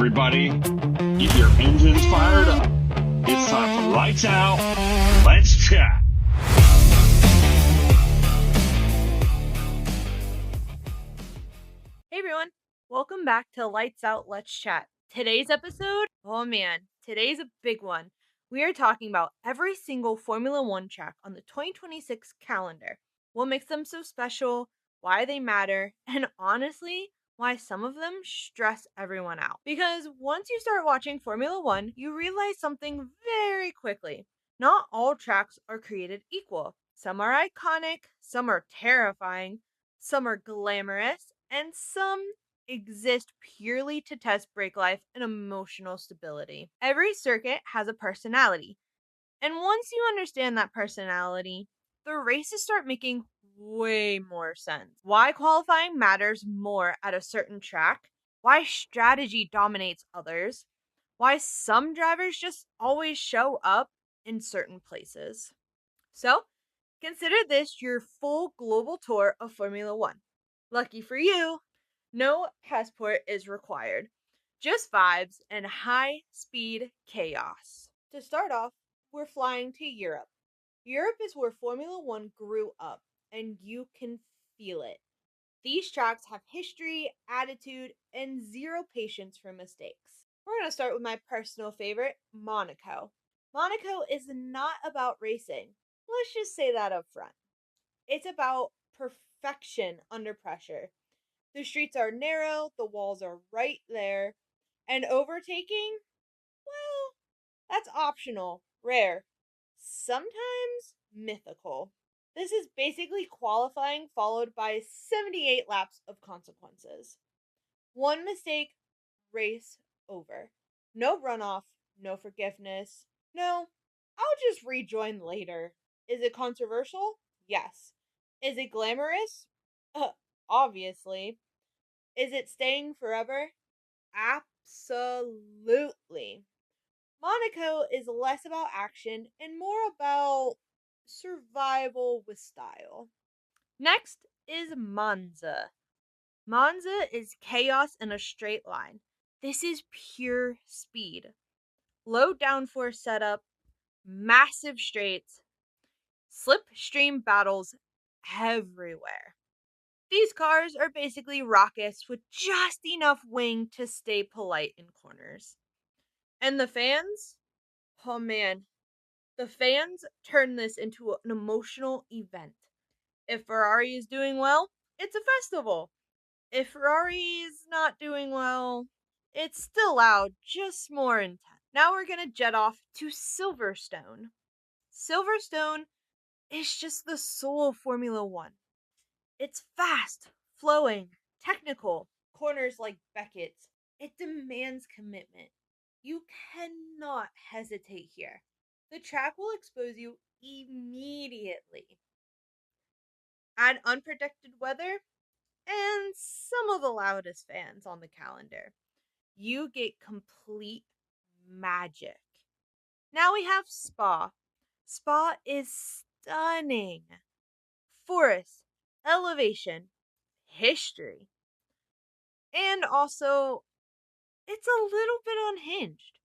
everybody. Get your engines fired up. It's time for Lights Out. Let's chat. Hey everyone, welcome back to Lights Out, Let's Chat. Today's episode, oh man, today's a big one. We are talking about every single Formula One track on the 2026 calendar. What makes them so special, why they matter, and honestly, why some of them stress everyone out. Because once you start watching Formula One, you realize something very quickly. Not all tracks are created equal. Some are iconic, some are terrifying, some are glamorous, and some exist purely to test brake life and emotional stability. Every circuit has a personality, and once you understand that personality, the races start making way more sense. Why qualifying matters more at a certain track, why strategy dominates others, why some drivers just always show up in certain places. So, consider this your full global tour of Formula One. Lucky for you, no passport is required. Just vibes and high speed chaos. To start off, we're flying to Europe. Europe is where Formula One grew up, and you can feel it. These tracks have history, attitude, and zero patience for mistakes. We're going to start with my personal favorite, Monaco. Monaco is not about racing. Let's just say that up front. It's about perfection under pressure. The streets are narrow, the walls are right there, and overtaking, well, that's optional, rare, sometimes mythical. This is basically qualifying followed by 78 laps of consequences. One mistake, race over. No runoff, no forgiveness. No, I'll just rejoin later. Is it controversial? Yes. Is it glamorous? Obviously. Is it staying forever? Absolutely. Monaco is less about action and more about survival with style. Next is Monza. Monza is chaos in a straight line. This is pure speed. Low downforce setup, massive straights, slipstream battles everywhere. These cars are basically rockets with just enough wing to stay polite in corners. And the fans? Oh man, the fans turn this into an emotional event. If Ferrari is doing well, it's a festival. If Ferrari is not doing well, it's still loud, just more intense. Now we're gonna jet off to Silverstone. Silverstone is just the soul of Formula One. It's fast, flowing, technical, corners like Beckett's. It demands commitment. You cannot hesitate here. The track will expose you immediately. Add unpredicted weather and some of the loudest fans on the calendar. You get complete magic. Now we have Spa. Spa is stunning. Forest, elevation, history. And also, it's a little bit unhinged.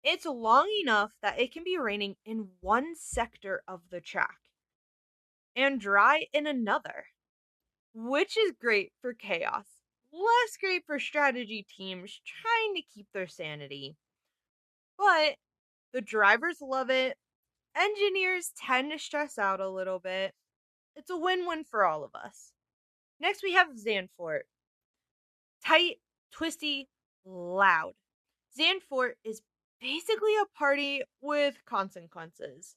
It's long enough that it can be raining in one sector of the track and dry in another, which is great for chaos. Less great for strategy teams trying to keep their sanity. But the drivers love it. Engineers tend to stress out a little bit. It's a win-win for all of us. Next we have Zandvoort. Tight, twisty, loud. Zandvoort is basically a party with consequences.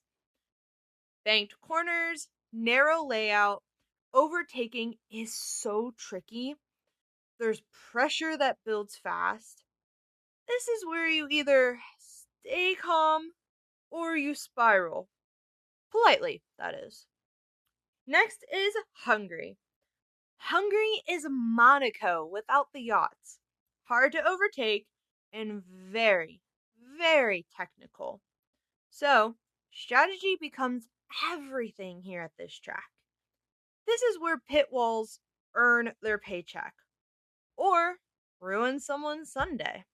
Banked corners, narrow layout, overtaking is so tricky. There's pressure that builds fast. This is where you either stay calm or you spiral. Politely, that is. Next is Hungary. Hungary is Monaco without the yachts. Hard to overtake and very, very technical. So, strategy becomes everything here at this track. This is where pit walls earn their paycheck or ruin someone's Sunday.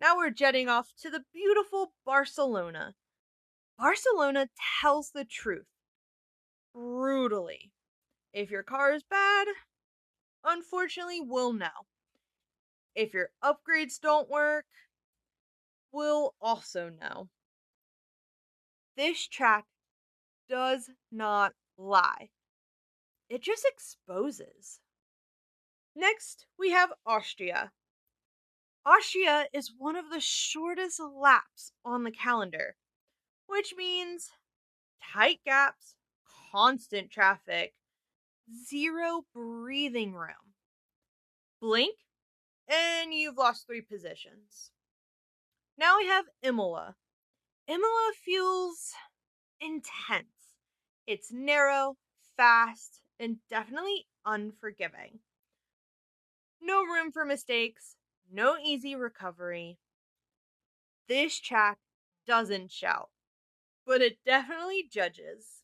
Now we're jetting off to the beautiful Barcelona. Barcelona tells the truth brutally. If your car is bad, unfortunately, we'll know. If your upgrades don't work, we'll also know. This track does not lie, it just exposes. Next, we have Austria. Austria is one of the shortest laps on the calendar, which means tight gaps, constant traffic, zero breathing room. Blink, and you've lost 3 positions. Now we have Imola. Imola feels intense. It's narrow, fast, and definitely unforgiving. No room for mistakes, no easy recovery. This track doesn't shout, but it definitely judges.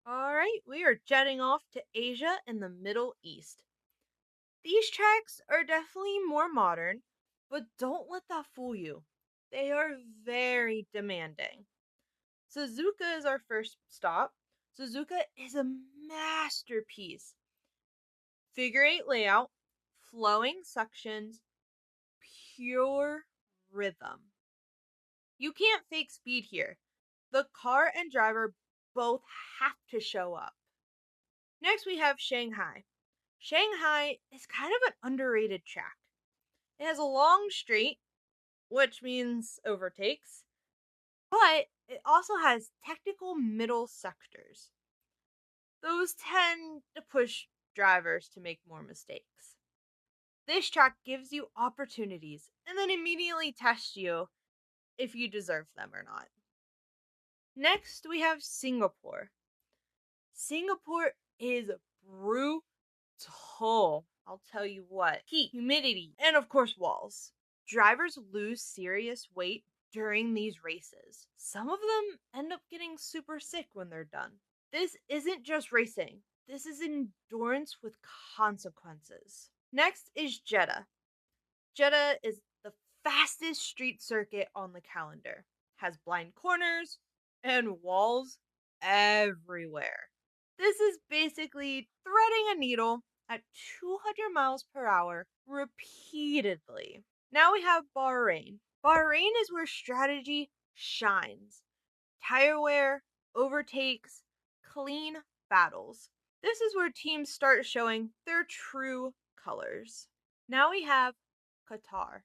Alright, we are jetting off to Asia and the Middle East. These tracks are definitely more modern, but don't let that fool you. They are very demanding. Suzuka is our first stop. Suzuka is a masterpiece. Figure 8 layout, flowing sections, pure rhythm. You can't fake speed here. The car and driver both have to show up. Next, we have Shanghai. Shanghai is kind of an underrated track. It has a long straight, which means overtakes, but it also has technical middle sectors. Those tend to push drivers to make more mistakes. This track gives you opportunities and then immediately tests you if you deserve them or not. Next, we have Singapore. Singapore is brutal. I'll tell you what. Heat, humidity, and of course walls. Drivers lose serious weight during these races. Some of them end up getting super sick when they're done. This isn't just racing. This is endurance with consequences. Next is Jeddah. Jeddah is the fastest street circuit on the calendar. Has blind corners and walls everywhere. This is basically threading a needle at 200 miles per hour repeatedly. Now we have Bahrain. Bahrain is where strategy shines. Tire wear, overtakes, clean battles. This is where teams start showing their true colors. Now we have Qatar.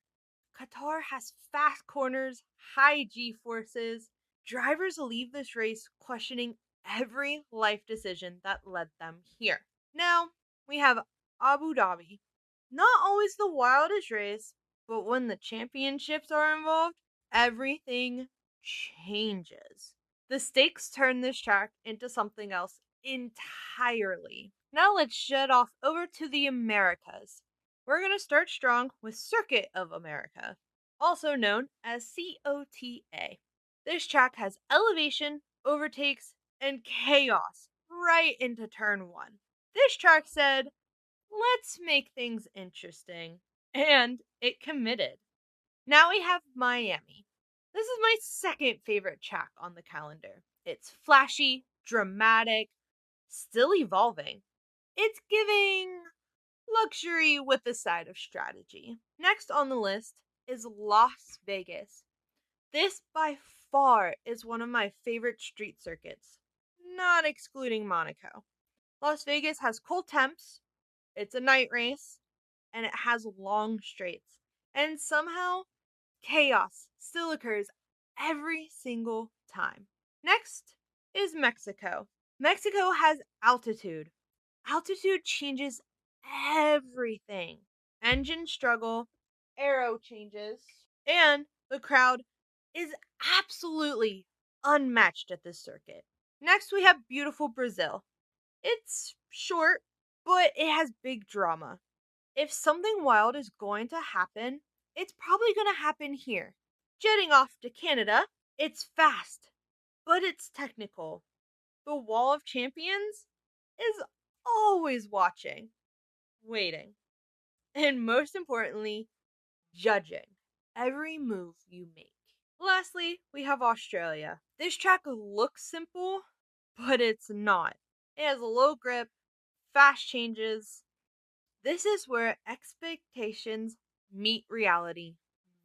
Qatar has fast corners, high G-forces. Drivers leave this race questioning every life decision that led them here. Now, we have Abu Dhabi. Not always the wildest race, but when the championships are involved, everything changes. The stakes turn this track into something else entirely. Now let's jet off over to the Americas. We're going to start strong with Circuit of America, also known as COTA. This track has elevation, overtakes, and chaos right into turn 1. This track said, let's make things interesting, and it committed. Now we have Miami. This is my second favorite track on the calendar. It's flashy, dramatic, still evolving. It's giving luxury with a side of strategy. Next on the list is Las Vegas. This by far is one of my favorite street circuits, not excluding Monaco. Las Vegas has cold temps, it's a night race, and it has long straights. And somehow, chaos still occurs every single time. Next is Mexico. Mexico has altitude. Altitude changes everything. Engine struggle, aero changes, and the crowd is absolutely unmatched at this circuit. Next, we have beautiful Brazil. It's short, but it has big drama. If something wild is going to happen, it's probably going to happen here. Jetting off to Canada, it's fast, but it's technical. The Wall of Champions is always watching, waiting, and most importantly, judging. every move you make. Lastly, we have Australia. This track looks simple, but it's not. It has low grip, fast changes. This is where expectations meet reality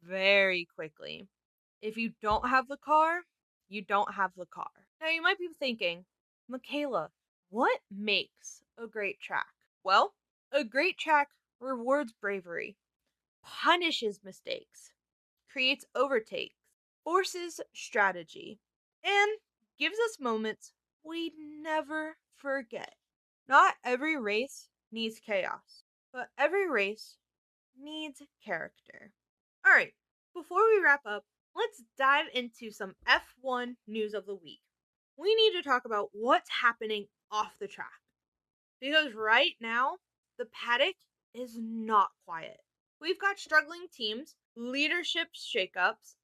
very quickly. If you don't have the car, you don't have the car. Now you might be thinking, Michaela, what makes a great track? Well, a great track rewards bravery, punishes mistakes, creates overtakes, forces strategy, and gives us moments we'd never forget. Not every race needs chaos, but every race needs character. Alright, before we wrap up, let's dive into some F1 news of the week. We need to talk about what's happening off the track. Because right now, the paddock is not quiet. We've got struggling teams, leadership shakeups,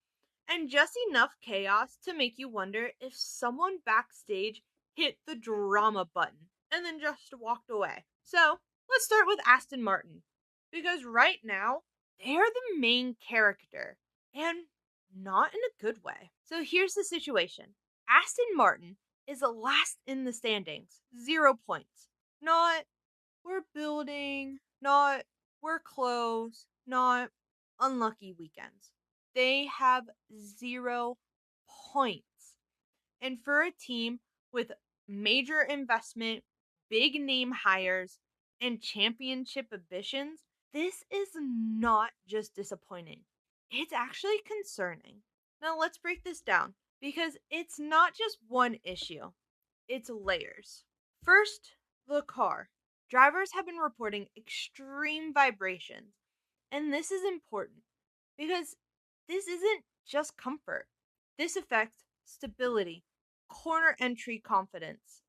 and just enough chaos to make you wonder if someone backstage hit the drama button and then just walked away. So, let's start with Aston Martin. Because right now, they're the main character, and not in a good way. So, here's the situation Aston Martin is last in the standings, 0 points. Not we're building, not we're close, not unlucky weekends. They have 0 points. And for a team with major investment, big name hires, and championship ambitions, this is not just disappointing. It's actually concerning. Now let's break this down because it's not just one issue, it's layers. First, the car. Drivers have been reporting extreme vibrations, and this is important because this isn't just comfort. This affects stability, corner entry confidence,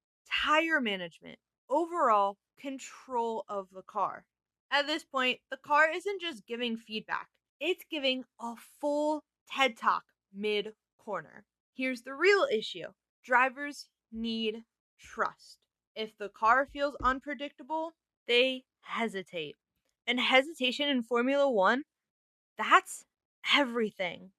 tire management, overall control of the car. At this point, the car isn't just giving feedback, it's giving a full TED Talk mid corner. Here's the real issue drivers need trust. If the car feels unpredictable, they hesitate. And hesitation in Formula One, that's everything.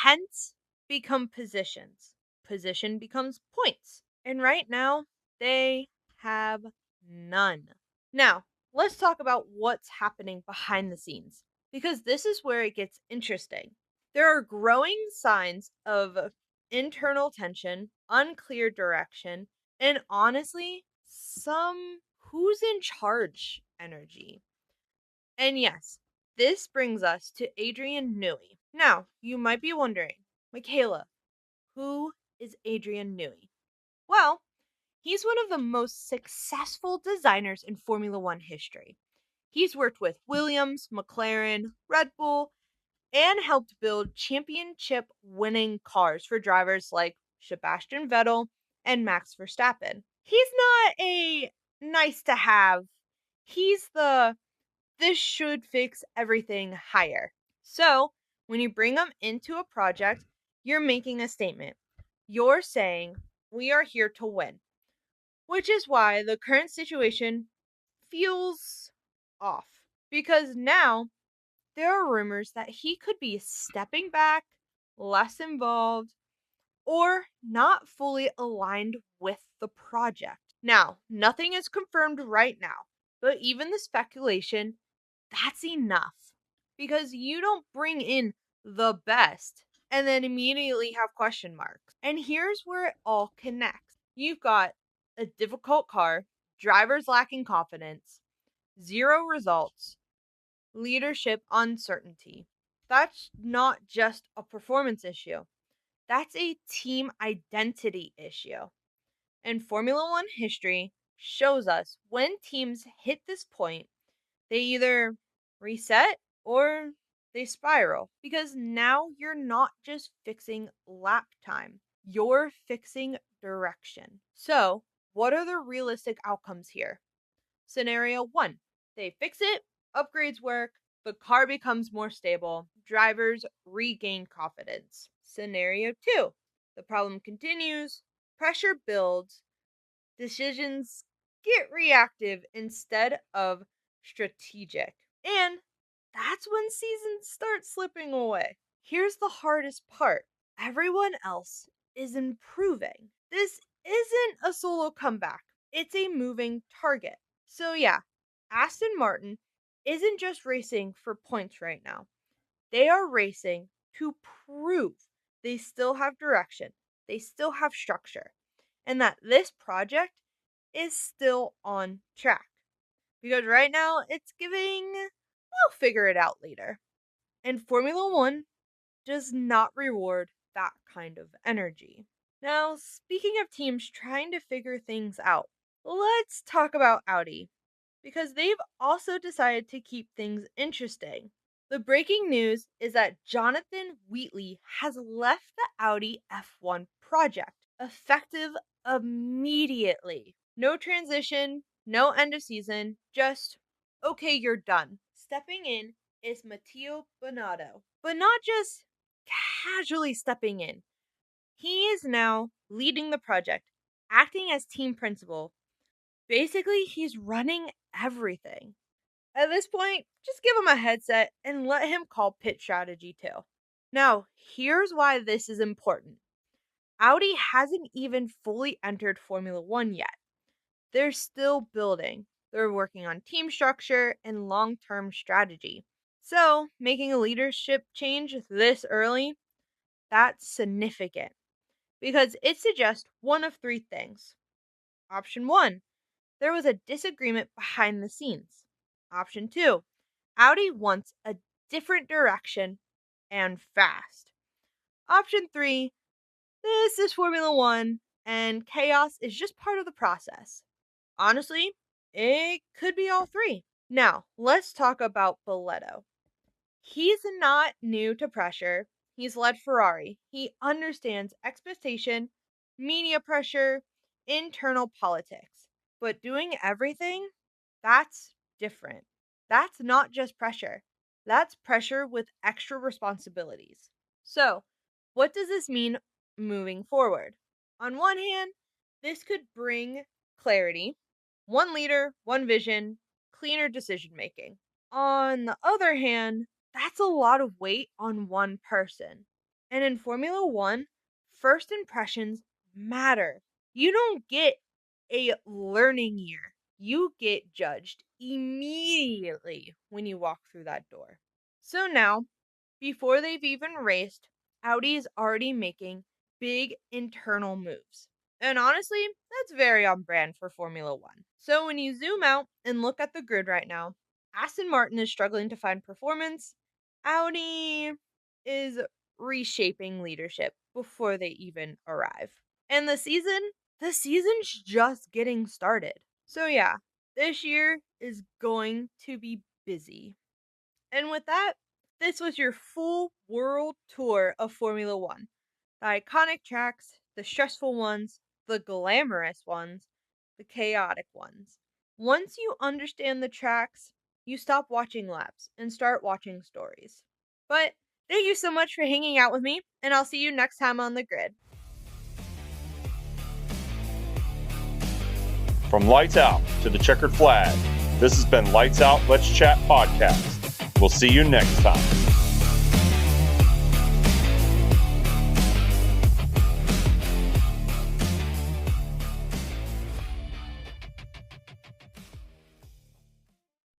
Tenths become positions, position becomes points. And right now, they have none. Now, let's talk about what's happening behind the scenes, because this is where it gets interesting. There are growing signs of internal tension, unclear direction, and honestly, some who's in charge energy. And yes, this brings us to Adrian Newey. Now, you might be wondering, Michaela, who is Adrian Newey? Well, he's one of the most successful designers in Formula One history. He's worked with Williams, McLaren, Red Bull, and helped build championship winning cars for drivers like Sebastian Vettel and Max Verstappen. He's not a nice to have, he's the this should fix everything hire. So, when you bring them into a project, you're making a statement. You're saying, we are here to win. Which is why the current situation feels off. Because now there are rumors that he could be stepping back, less involved, or not fully aligned with the project. Now, nothing is confirmed right now, but even the speculation, that's enough. Because you don't bring in the best and then immediately have question marks. And here's where it all connects. You've got a difficult car, drivers lacking confidence, 0 results, leadership uncertainty. That's not just a performance issue. That's a team identity issue. And Formula One history shows us when teams hit this point, they either reset or they spiral. Because now you're not just fixing lap time, you're fixing direction. So, what are the realistic outcomes here? Scenario 1, they fix it, upgrades work, the car becomes more stable, drivers regain confidence. Scenario 2, the problem continues, pressure builds, decisions get reactive instead of strategic. And that's when seasons start slipping away. Here's the hardest part. Everyone else is improving. This isn't a solo comeback. It's a moving target. So yeah, Aston Martin isn't just racing for points right now. They are racing to prove they still have direction, they still have structure, and that this project is still on track. Because right now it's giving, we'll figure it out later. And Formula One does not reward that kind of energy. Now, speaking of teams trying to figure things out, let's talk about Audi. Because they've also decided to keep things interesting. The breaking news is that Jonathan Wheatley has left the Audi F1 project, effective immediately. No transition, no end of season, just, okay, you're done. Stepping in is Matteo Binotto, but not just casually stepping in. He is now leading the project, acting as team principal. Basically, he's running everything. At this point, just give him a headset and let him call pit strategy too. Now, here's why this is important. Audi hasn't even fully entered Formula One yet. They're still building. They're working on team structure and long-term strategy. So, making a leadership change this early, that's significant. Because it suggests one of three things. Option 1, there was a disagreement behind the scenes. Option 2, Audi wants a different direction and fast. Option 3, this is Formula One and chaos is just part of the process. Honestly, it could be all three. Now, let's talk about Boletto. He's not new to pressure. He's led Ferrari. He understands expectation, media pressure, internal politics. But doing everything, that's different. That's not just pressure. That's pressure with extra responsibilities. So, what does this mean moving forward? On one hand, this could bring clarity, one leader, one vision, cleaner decision making. On the other hand, that's a lot of weight on one person. And in Formula One, first impressions matter. You don't get a learning year. You get judged immediately when you walk through that door. So now, before they've even raced, Audi is already making big internal moves. And honestly, that's very on brand for Formula One. So when you zoom out and look at the grid right now, Aston Martin is struggling to find performance. Audi is reshaping leadership before they even arrive. And the season's just getting started. So yeah, this year is going to be busy. And with that, this was your full world tour of Formula One. The iconic tracks, the stressful ones, the glamorous ones, the chaotic ones. Once you understand the tracks, you stop watching laps and start watching stories. But thank you so much for hanging out with me, and I'll see you next time on the grid. From Lights Out to the Checkered Flag, this has been Lights Out, Let's Chat podcast. We'll see you next time.